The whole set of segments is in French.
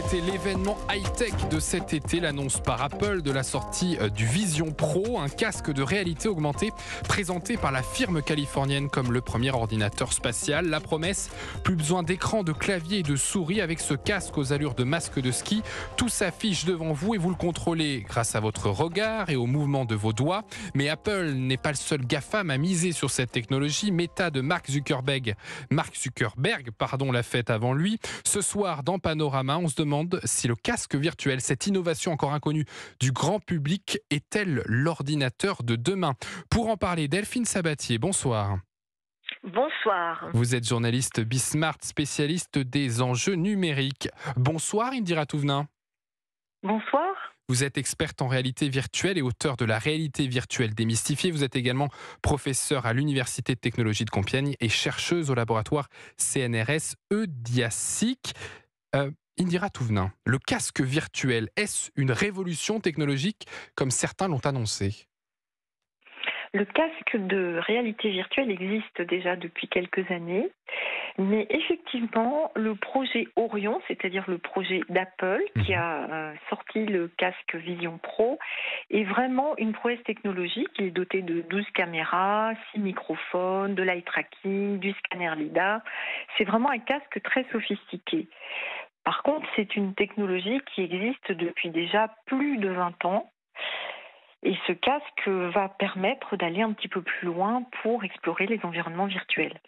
C'était l'événement high-tech de cet été, l'annonce par Apple de la sortie du Vision Pro, un casque de réalité augmentée présenté par la firme californienne comme le premier ordinateur spatial. La promesse, plus besoin d'écran, de clavier et de souris avec ce casque aux allures de masque de ski. Tout s'affiche devant vous et vous le contrôlez grâce à votre regard et au mouvement de vos doigts. Mais Apple n'est pas le seul GAFAM à miser sur cette technologie. Meta de Mark Zuckerberg, l'a faite avant lui. Ce soir, dans Panorama, on se demande si le casque virtuel, cette innovation encore inconnue du grand public, est-elle l'ordinateur de demain? Pour en parler, Delphine Sabatier, bonsoir. Bonsoir. Vous êtes journaliste Bismart, spécialiste des enjeux numériques. Bonsoir Indira Touvenin. Bonsoir. Vous êtes experte en réalité virtuelle et auteur de la réalité virtuelle démystifiée. Vous êtes également professeure à l'Université de technologie de Compiègne et chercheuse au laboratoire CNRS EDIASIC. Indira Touvenin, le casque virtuel, est-ce une révolution technologique comme certains l'ont annoncé? Le casque de réalité virtuelle existe déjà depuis quelques années, mais effectivement, le projet Orion, c'est-à-dire le projet d'Apple qui a sorti le casque Vision Pro, est vraiment une prouesse technologique. Il est doté de 12 caméras, 6 microphones, de l'eye tracking, du scanner LiDAR. C'est vraiment un casque très sophistiqué. Par contre, c'est une technologie qui existe depuis déjà plus de 20 ans. Et ce casque va permettre d'aller un petit peu plus loin pour explorer les environnements virtuels.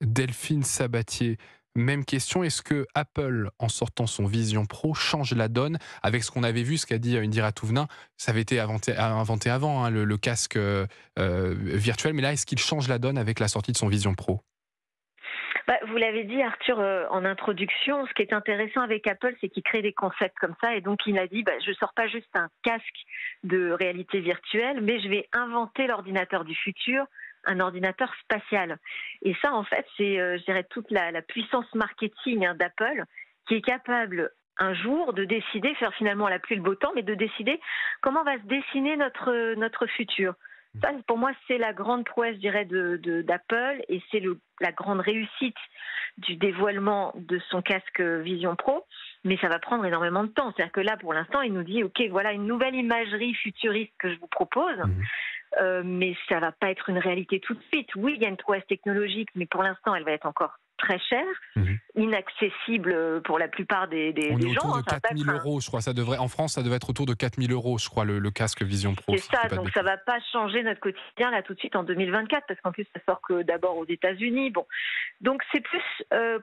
Delphine Sabatier, même question. Est-ce que Apple, en sortant son Vision Pro, change la donne avec ce qu'on avait vu, ce qu'a dit Indira Touvenin? Ça avait été inventé avant, le casque virtuel. Mais là, est-ce qu'il change la donne avec la sortie de son Vision Pro? Vous l'avez dit, Arthur, en introduction, ce qui est intéressant avec Apple, c'est qu'il crée des concepts comme ça. Et donc, il a dit, je ne sors pas juste un casque de réalité virtuelle, mais je vais inventer l'ordinateur du futur, un ordinateur spatial. Et ça, en fait, c'est, je dirais, toute la puissance marketing d'Apple qui est capable un jour de décider, faire finalement la pluie le beau temps, mais de décider comment va se dessiner notre futur. Ça, pour moi, c'est la grande prouesse, je dirais, d'Apple, et c'est la grande réussite du dévoilement de son casque Vision Pro. Mais ça va prendre énormément de temps. C'est-à-dire que là, pour l'instant, il nous dit, OK, voilà une nouvelle imagerie futuriste que je vous propose, mais ça va pas être une réalité tout de suite. Oui, il y a une prouesse technologique, mais pour l'instant, elle va être encore très chère, inaccessible pour la plupart des gens. On est autour de 4 000 euros, je crois. En France, ça devrait être autour de 4 000 euros, je crois, le casque Vision Pro. C'est ça, donc ça ne va pas changer notre quotidien là tout de suite en 2024, parce qu'en plus, ça sort que d'abord aux États-Unis. Bon. Donc c'est plus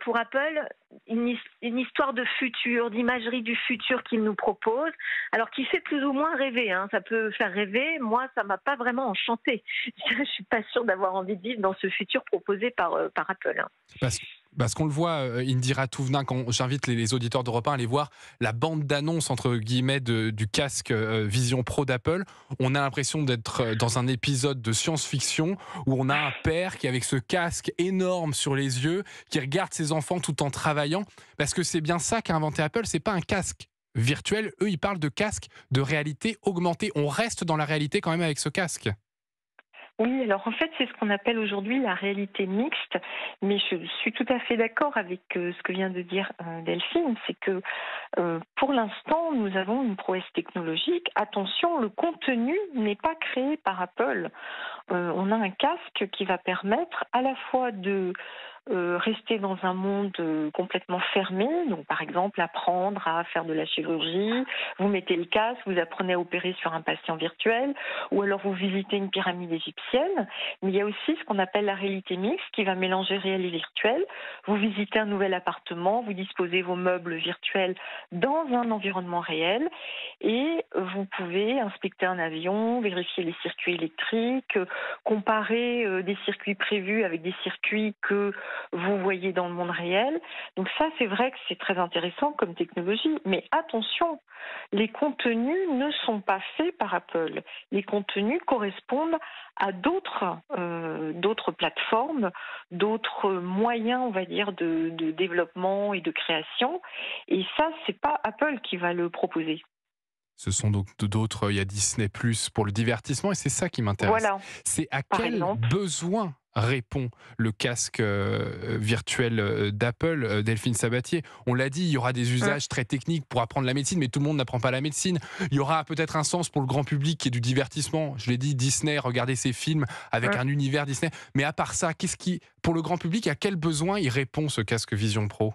pour Apple une histoire de futur, d'imagerie du futur qu'il nous propose, alors qui fait plus ou moins rêver. Ça peut faire rêver. Moi, ça ne m'a pas vraiment enchanté. Je ne suis pas sûre d'avoir envie de vivre dans ce futur proposé par Apple. Parce qu'on le voit, Indira Touvenin, quand j'invite les auditeurs d'Europe 1 à aller voir la bande d'annonce entre guillemets du casque Vision Pro d'Apple, on a l'impression d'être dans un épisode de science-fiction où on a un père qui, avec ce casque énorme sur les yeux, qui regarde ses enfants tout en travaillant, parce que c'est bien ça qu'a inventé Apple, c'est pas un casque virtuel. Eux, ils parlent de casque de réalité augmentée. On reste dans la réalité quand même avec ce casque. Oui, alors en fait, c'est ce qu'on appelle aujourd'hui la réalité mixte, mais je suis tout à fait d'accord avec ce que vient de dire Delphine, c'est que pour l'instant, nous avons une prouesse technologique. Attention, le contenu n'est pas créé par Apple. On a un casque qui va permettre à la fois de rester dans un monde complètement fermé, donc par exemple apprendre à faire de la chirurgie, vous mettez le casque, vous apprenez à opérer sur un patient virtuel, ou alors vous visitez une pyramide égyptienne. Mais il y a aussi ce qu'on appelle la réalité mixte qui va mélanger réel et virtuel. Vous visitez un nouvel appartement, vous disposez vos meubles virtuels dans un environnement réel et vous pouvez inspecter un avion, vérifier les circuits électriques, comparer des circuits prévus avec des circuits que vous voyez dans le monde réel. Donc ça, c'est vrai que c'est très intéressant comme technologie. Mais attention, les contenus ne sont pas faits par Apple. Les contenus correspondent à d'autres plateformes, d'autres moyens, on va dire, de développement et de création. Et ça, c'est pas Apple qui va le proposer. Ce sont donc d'autres, il y a Disney+ pour le divertissement, et c'est ça qui m'intéresse. Voilà. C'est à quel besoin répond le casque virtuel d'Apple, Delphine Sabatier? On l'a dit, il y aura des usages très techniques pour apprendre la médecine, mais tout le monde n'apprend pas la médecine. Il y aura peut-être un sens pour le grand public qui est du divertissement. Je l'ai dit, Disney, regarder ses films avec un univers Disney. Mais à part ça, pour le grand public, à quel besoin il répond ce casque Vision Pro?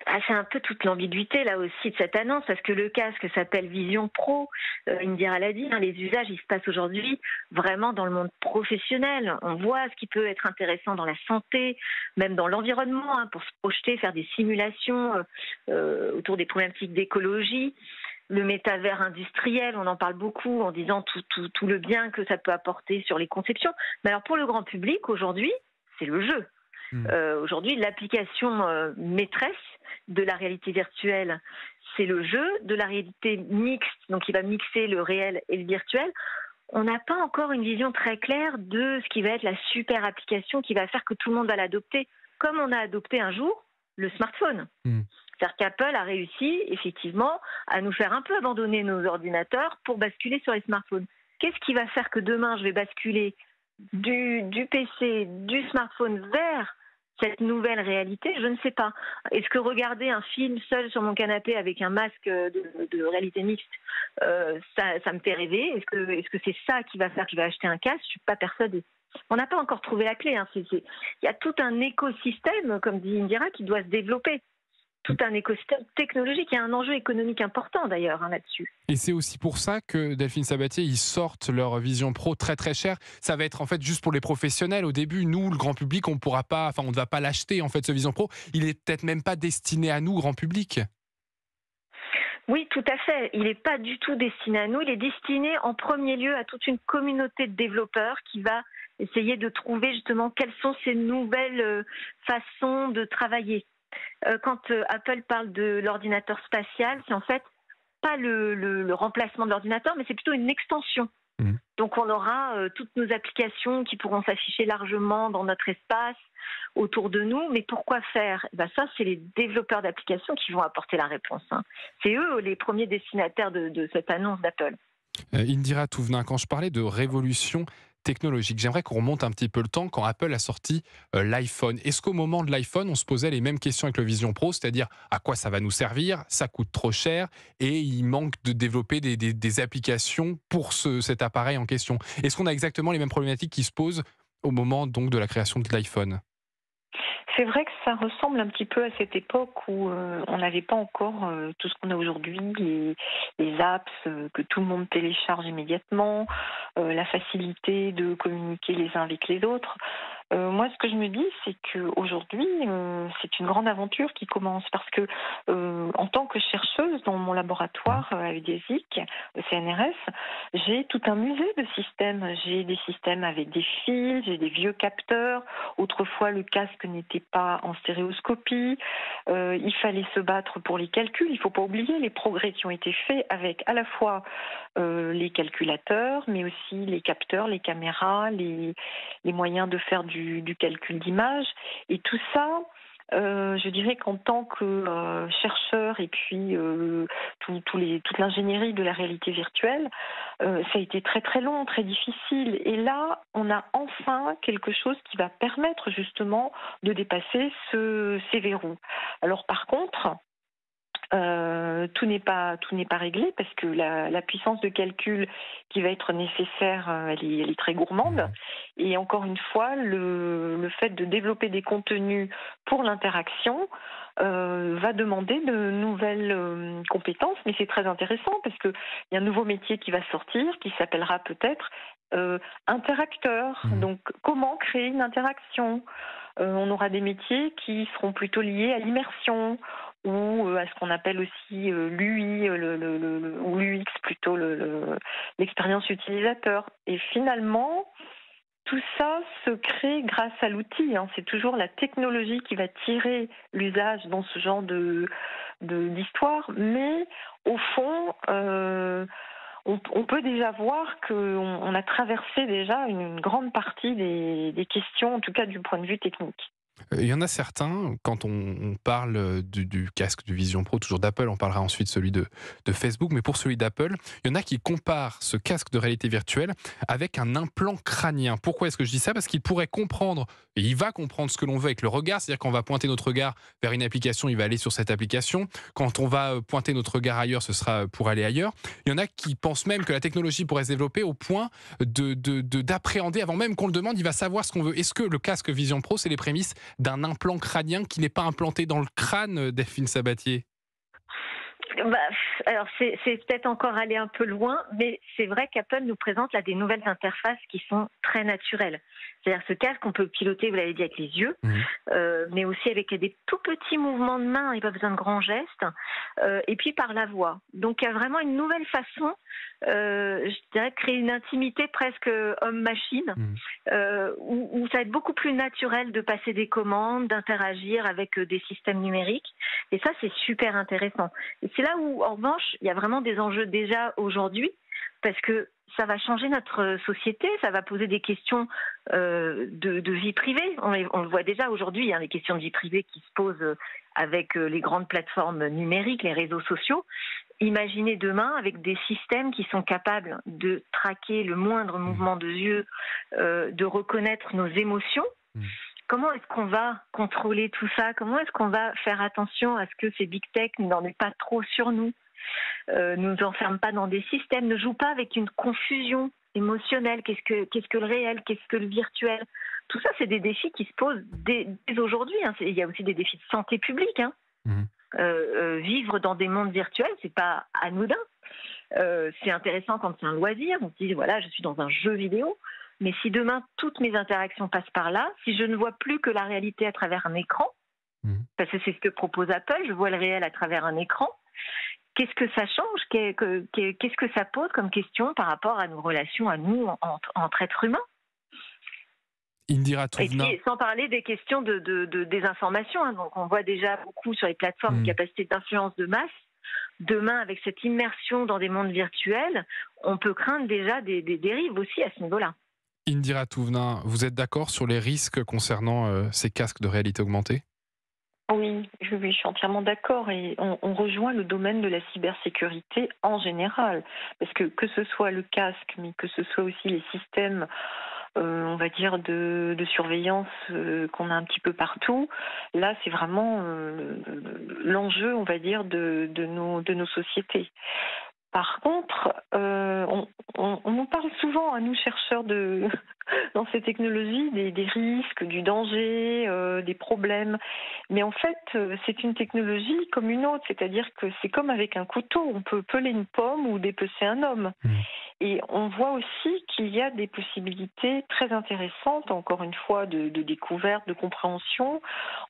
Ah, c'est un peu toute l'ambiguïté là aussi de cette annonce, parce que le casque s'appelle Vision Pro. Indira l'a dit, les usages ils se passent aujourd'hui vraiment dans le monde professionnel. On voit ce qui peut être intéressant dans la santé, même dans l'environnement, pour se projeter, faire des simulations autour des problématiques d'écologie. Le métavers industriel, on en parle beaucoup en disant tout le bien que ça peut apporter sur les conceptions. Mais alors pour le grand public aujourd'hui, c'est le jeu. Aujourd'hui, l'application maîtresse de la réalité virtuelle, c'est le jeu. De la réalité mixte, donc il va mixer le réel et le virtuel. On n'a pas encore une vision très claire de ce qui va être la super application qui va faire que tout le monde va l'adopter, comme on a adopté un jour le smartphone. C'est-à-dire qu'Apple a réussi effectivement à nous faire un peu abandonner nos ordinateurs pour basculer sur les smartphones. Qu'est-ce qui va faire que demain je vais basculer du PC, du smartphone vers cette nouvelle réalité? Je ne sais pas. Est-ce que regarder un film seul sur mon canapé avec un masque de réalité mixte, ça me fait rêver? Est-ce que c'est ça qui va faire que je vais acheter un casque? Je suis pas persuadée. On n'a pas encore trouvé la clé. Il y a tout un écosystème, comme dit Indira, qui doit se développer. Tout un écosystème technologique. Il y a un enjeu économique important d'ailleurs là-dessus. Et c'est aussi pour ça que Delphine Sabatier, ils sortent leur Vision Pro très très cher. Ça va être en fait juste pour les professionnels au début. Nous, le grand public, on ne va pas l'acheter en fait ce Vision Pro. Il est peut-être même pas destiné à nous, grand public. Oui, tout à fait. Il n'est pas du tout destiné à nous. Il est destiné en premier lieu à toute une communauté de développeurs qui va essayer de trouver justement quelles sont ces nouvelles façons de travailler. Quand Apple parle de l'ordinateur spatial, c'est en fait pas le remplacement de l'ordinateur, mais c'est plutôt une extension. Donc on aura toutes nos applications qui pourront s'afficher largement dans notre espace, autour de nous. Mais pourquoi faire? Ça, c'est les développeurs d'applications qui vont apporter la réponse. C'est eux les premiers destinataires de cette annonce d'Apple. Indira Touvenin, quand je parlais de révolution technologique, j'aimerais qu'on remonte un petit peu le temps quand Apple a sorti l'iPhone. Est-ce qu'au moment de l'iPhone, on se posait les mêmes questions avec le Vision Pro, c'est-à-dire à quoi ça va nous servir, ça coûte trop cher et il manque de développer des applications pour cet appareil en question? Est-ce qu'on a exactement les mêmes problématiques qui se posent au moment donc de la création de l'iPhone? C'est vrai que ça ressemble un petit peu à cette époque où on n'avait pas encore tout ce qu'on a aujourd'hui, les apps que tout le monde télécharge immédiatement, la facilité de communiquer les uns avec les autres. Moi, ce que je me dis, c'est qu'aujourd'hui, c'est une grande aventure qui commence parce que, en tant que chercheuse dans mon laboratoire avec des ZIC, CNRS, j'ai tout un musée de systèmes. J'ai des systèmes avec des fils, j'ai des vieux capteurs. Autrefois, le casque n'était pas en stéréoscopie. Il fallait se battre pour les calculs. Il ne faut pas oublier les progrès qui ont été faits avec à la fois les calculateurs, mais aussi les capteurs, les caméras, les moyens de faire du calcul d'image. Et tout ça, je dirais qu'en tant que chercheur et puis toute l'ingénierie de la réalité virtuelle, ça a été très très long, très difficile. Et là, on a enfin quelque chose qui va permettre justement de dépasser ces verrous. Alors par contre, tout n'est pas réglé parce que la puissance de calcul qui va être nécessaire, elle est très gourmande. Et encore une fois, le fait de développer des contenus pour l'interaction va demander de nouvelles compétences. Mais c'est très intéressant parce qu'il y a un nouveau métier qui va sortir qui s'appellera peut-être interacteur. Donc, comment créer une interaction? On aura des métiers qui seront plutôt liés à l'immersion ou à ce qu'on appelle aussi l'UI ou l'UX plutôt, l'expérience utilisateur. Et finalement, tout ça se crée grâce à l'outil. C'est toujours la technologie qui va tirer l'usage dans ce genre d'histoire. Mais au fond, on peut déjà voir qu'on a traversé déjà une grande partie des questions, en tout cas du point de vue technique. Il y en a certains, quand on parle du casque de Vision Pro, toujours d'Apple, on parlera ensuite celui de Facebook, mais pour celui d'Apple, il y en a qui comparent ce casque de réalité virtuelle avec un implant crânien. Pourquoi est-ce que je dis ça? Parce qu'il pourrait comprendre, et il va comprendre ce que l'on veut avec le regard, c'est-à-dire quand on va pointer notre regard vers une application, il va aller sur cette application. Quand on va pointer notre regard ailleurs, ce sera pour aller ailleurs. Il y en a qui pensent même que la technologie pourrait se développer au point d'appréhender, avant même qu'on le demande, il va savoir ce qu'on veut. Est-ce que le casque Vision Pro, c'est les prémices d'un implant crânien qui n'est pas implanté dans le crâne, Delphine Sabatier? Bah, alors c'est peut-être encore aller un peu loin, mais c'est vrai qu'Apple nous présente là des nouvelles interfaces qui sont très naturelles. C'est-à-dire ce casque, on peut le piloter, vous l'avez dit, avec les yeux, mais aussi avec des tout petits mouvements de main, il n'y a pas besoin de grands gestes, et puis par la voix. Donc il y a vraiment une nouvelle façon, je dirais, de créer une intimité presque homme-machine, où ça va être beaucoup plus naturel de passer des commandes, d'interagir avec des systèmes numériques, et ça c'est super intéressant. Et c'est là où, en revanche, il y a vraiment des enjeux déjà aujourd'hui, parce que ça va changer notre société, ça va poser des questions de vie privée. On le voit déjà aujourd'hui, il y a des questions de vie privée qui se posent avec les grandes plateformes numériques, les réseaux sociaux. Imaginez demain avec des systèmes qui sont capables de traquer le moindre mouvement de yeux, de reconnaître nos émotions. Comment est-ce qu'on va contrôler tout ça? Comment est-ce qu'on va faire attention à ce que ces big tech n'en aient pas trop sur nous? Nous enferme pas dans des systèmes, ne joue pas avec une confusion émotionnelle. Qu'est-ce que le réel, qu'est-ce que le virtuel? Tout ça, c'est des défis qui se posent dès aujourd'hui. Il y a aussi des défis de santé publique. Vivre dans des mondes virtuels, c'est pas anodin. C'est intéressant quand c'est un loisir. On se dit voilà, je suis dans un jeu vidéo. Mais si demain toutes mes interactions passent par là, si je ne vois plus que la réalité à travers un écran, parce que c'est ce que propose Apple, je vois le réel à travers un écran. Qu'est-ce que ça change? Qu'est-ce que ça pose comme question par rapport à nos relations à nous entre êtres humains? Indira Touvna. Et puis, sans parler des questions de désinformation. Donc on voit déjà beaucoup sur les plateformes une capacité d'influence de masse. Demain, avec cette immersion dans des mondes virtuels, on peut craindre déjà des dérives aussi à ce niveau-là. Indira Touvna, vous êtes d'accord sur les risques concernant ces casques de réalité augmentée? Oui, je suis entièrement d'accord et on rejoint le domaine de la cybersécurité en général, parce que ce soit le casque, mais que ce soit aussi les systèmes, on va dire, de surveillance qu'on a un petit peu partout, là c'est vraiment l'enjeu, on va dire, de nos sociétés. Par contre, on nous parle souvent, à nous chercheurs dans ces technologies, des risques, du danger, des problèmes. Mais en fait, c'est une technologie comme une autre, c'est-à-dire que c'est comme avec un couteau, on peut peler une pomme ou dépecer un homme. Et on voit aussi qu'il y a des possibilités très intéressantes, encore une fois, de découverte, de compréhension.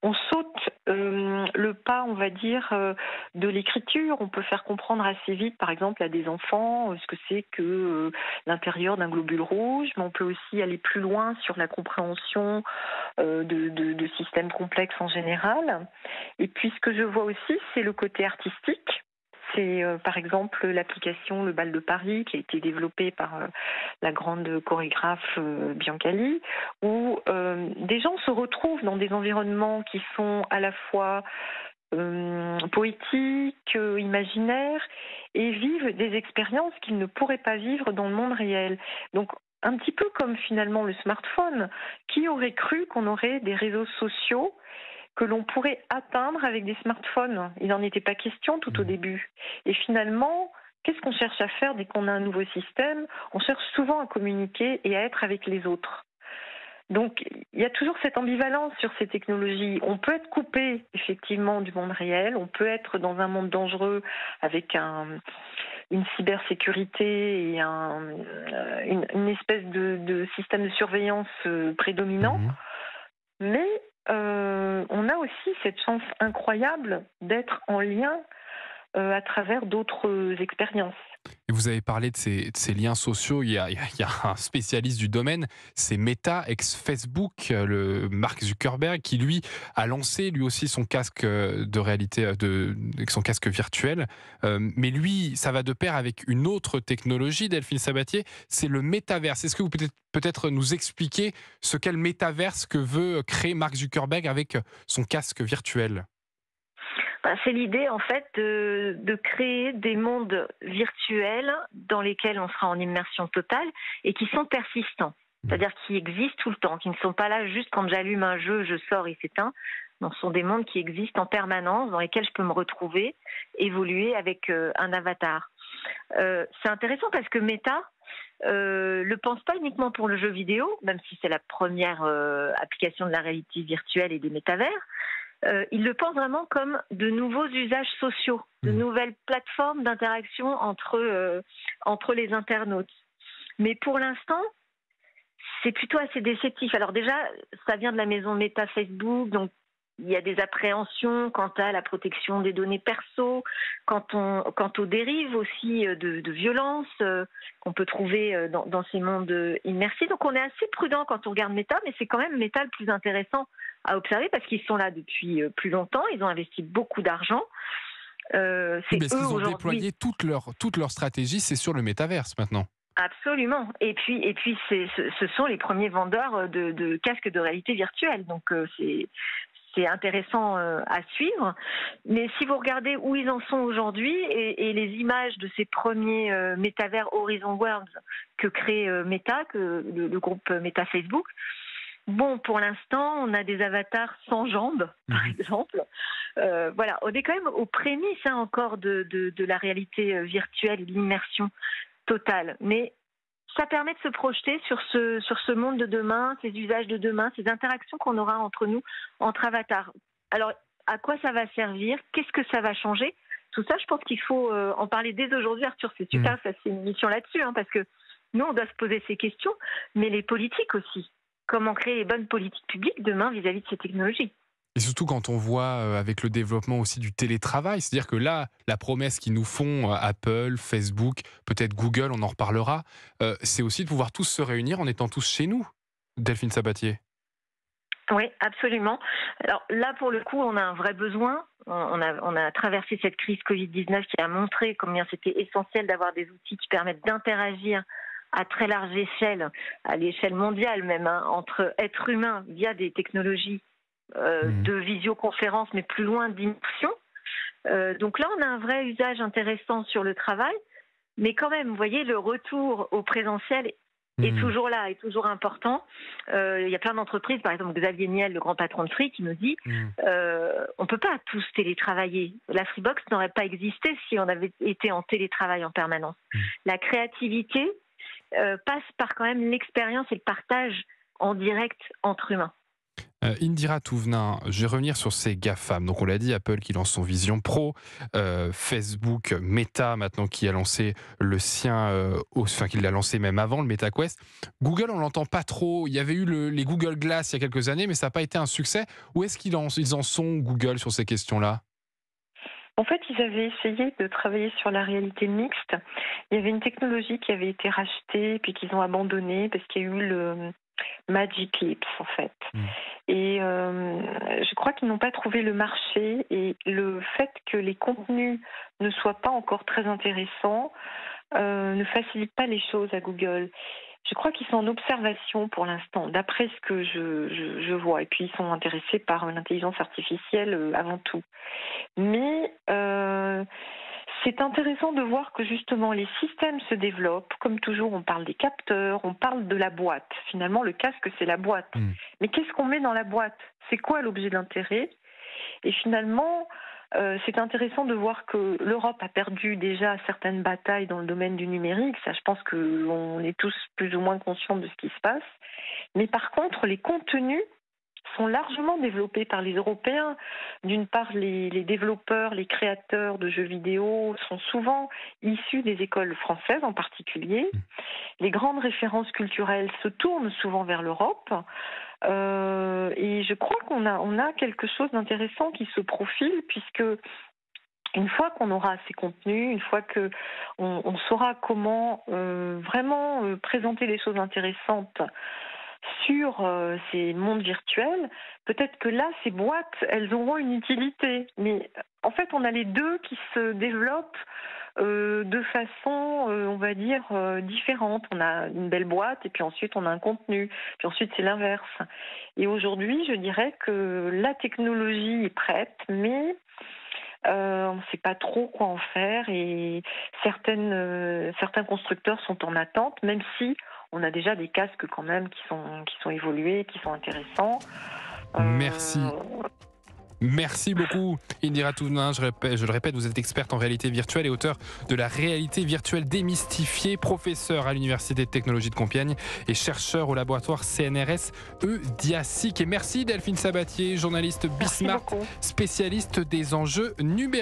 On saute le pas, on va dire, de l'écriture. On peut faire comprendre assez vite, par exemple, à des enfants ce que c'est que l'intérieur d'un globule rouge, mais on peut aussi aller plus loin sur la compréhension de systèmes complexes en général. Et puis ce que je vois aussi, c'est le côté artistique. C'est par exemple l'application Le Bal de Paris qui a été développée par la grande chorégraphe Biancali, où des gens se retrouvent dans des environnements qui sont à la fois poétiques, imaginaires, et vivent des expériences qu'ils ne pourraient pas vivre dans le monde réel. Donc un petit peu comme finalement le smartphone. Qui aurait cru qu'on aurait des réseaux sociaux que l'on pourrait atteindre avec des smartphones? Il n'en était pas question tout au début. Et finalement, qu'est-ce qu'on cherche à faire dès qu'on a un nouveau système? On cherche souvent à communiquer et à être avec les autres. Donc, il y a toujours cette ambivalence sur ces technologies. On peut être coupé, effectivement, du monde réel. On peut être dans un monde dangereux avec une cybersécurité et une espèce de système de surveillance prédominant. Mais on a aussi cette chance incroyable d'être en lien à travers d'autres expériences. Et vous avez parlé de ces liens sociaux. Il y a un spécialiste du domaine, c'est Meta, ex-Facebook, le Mark Zuckerberg, qui lui a lancé lui aussi son casque de réalité, avec son casque virtuel. Mais lui, ça va de pair avec une autre technologie, Delphine Sabatier, c'est le métaverse. Est-ce que vous pouvez peut-être nous expliquer ce qu'est le métaverse que veut créer Mark Zuckerberg avec son casque virtuel? C'est l'idée en fait de créer des mondes virtuels dans lesquels on sera en immersion totale et qui sont persistants. C'est-à-dire qui existent tout le temps, qui ne sont pas là juste quand j'allume un jeu, je sors et s'éteint. Non, ce sont des mondes qui existent en permanence, dans lesquels je peux me retrouver, évoluer avec un avatar. C'est intéressant parce que Meta le pense pas uniquement pour le jeu vidéo, même si c'est la première application de la réalité virtuelle et des métavers. Il le pense vraiment comme de nouveaux usages sociaux, de nouvelles plateformes d'interaction entre les internautes. Mais pour l'instant, c'est plutôt assez déceptif. Alors déjà, ça vient de la maison Meta Facebook, donc il y a des appréhensions quant à la protection des données perso, quant aux dérives aussi de violence qu'on peut trouver dans ces mondes immersifs. Donc on est assez prudent quand on regarde Meta, mais c'est quand même Meta le plus intéressant à observer parce qu'ils sont là depuis plus longtemps, ils ont investi beaucoup d'argent. Oui, parce qu'ils ont déployé toute leur stratégie, c'est sur le métaverse maintenant. Absolument. Et puis ce sont les premiers vendeurs de casques de réalité virtuelle. Donc c'est intéressant à suivre. Mais si vous regardez où ils en sont aujourd'hui et les images de ces premiers métavers Horizon Worlds que crée Meta, que le groupe Meta Facebook, bon, pour l'instant, on a des avatars sans jambes, par exemple. Voilà, on est quand même aux prémices encore de la réalité virtuelle et de l'immersion totale. Mais ça permet de se projeter sur ce monde de demain, ces usages de demain, ces interactions qu'on aura entre nous, entre avatars. Alors, à quoi ça va servir? Qu'est-ce que ça va changer? Tout ça, je pense qu'il faut en parler dès aujourd'hui, Arthur. C'est super, ça c'est une émission là-dessus, parce que nous, on doit se poser ces questions, mais les politiques aussi. Comment créer les bonnes politiques publiques demain vis-à-vis de ces technologies? Et surtout quand on voit avec le développement aussi du télétravail, c'est-à-dire que là, la promesse qu'ils nous font Apple, Facebook, peut-être Google, on en reparlera, c'est aussi de pouvoir tous se réunir en étant tous chez nous, Delphine Sabatier. Oui, absolument. Alors là, pour le coup, on a un vrai besoin. On a traversé cette crise Covid-19 qui a montré combien c'était essentiel d'avoir des outils qui permettent d'interagir à très large échelle, à l'échelle mondiale même, entre êtres humains via des technologies de visioconférence, mais plus loin d'immersion. Donc là, on a un vrai usage intéressant sur le travail, mais quand même, vous voyez, le retour au présentiel est toujours là, est toujours important. Il y a plein d'entreprises, par exemple Xavier Niel, le grand patron de Free, qui nous dit on ne peut pas tous télétravailler. La Freebox n'aurait pas existé si on avait été en télétravail en permanence. La créativité passe par quand même l'expérience et le partage en direct entre humains. Indira Touvenin, je vais revenir sur ces GAFAM. Donc on l'a dit, Apple qui lance son Vision Pro, Facebook, Meta maintenant qui a lancé le sien, enfin qui l'a lancé même avant, le MetaQuest. Google, on l'entend pas trop. Il y avait eu les Google Glass il y a quelques années, mais ça n'a pas été un succès. Où est-ce qu'ils en sont, Google, sur ces questions-là? En fait, ils avaient essayé de travailler sur la réalité mixte. Il y avait une technologie qui avait été rachetée puis qu'ils ont abandonnée parce qu'il y a eu le Magic Leap, en fait. Et je crois qu'ils n'ont pas trouvé le marché et le fait que les contenus ne soient pas encore très intéressants ne facilite pas les choses à Google. Je crois qu'ils sont en observation pour l'instant, d'après ce que je vois. Et puis, ils sont intéressés par l'intelligence artificielle avant tout. Mais c'est intéressant de voir que justement les systèmes se développent. Comme toujours, on parle des capteurs, on parle de la boîte. Finalement, le casque, c'est la boîte. Mais qu'est-ce qu'on met dans la boîte? C'est quoi l'objet d'intérêt? Et finalement, c'est intéressant de voir que l'Europe a perdu déjà certaines batailles dans le domaine du numérique. Ça, je pense qu'on est tous plus ou moins conscients de ce qui se passe. Mais par contre, les contenus sont largement développés par les Européens. D'une part, les développeurs, les créateurs de jeux vidéo sont souvent issus des écoles françaises en particulier. Les grandes références culturelles se tournent souvent vers l'Europe. Et je crois qu'on a quelque chose d'intéressant qui se profile puisque Une fois qu'on aura ces contenus, une fois que on saura comment vraiment présenter des choses intéressantes sur ces mondes virtuels, peut-être que là, ces boîtes, elles auront une utilité. Mais en fait, on a les deux qui se développent de façon, on va dire, différente. On a une belle boîte et puis ensuite on a un contenu. Puis ensuite, c'est l'inverse. Et aujourd'hui, je dirais que la technologie est prête, mais on ne sait pas trop quoi en faire et certains constructeurs sont en attente, même si on a déjà des casques quand même qui sont évolués, qui sont intéressants. Merci. Merci beaucoup Indira Touvenin, je le répète, vous êtes experte en réalité virtuelle et auteur de la réalité virtuelle démystifiée, professeur à l'Université de technologie de Compiègne et chercheur au laboratoire CNRS EDIASIC. Et merci Delphine Sabatier, journaliste Bismart, spécialiste des enjeux numériques.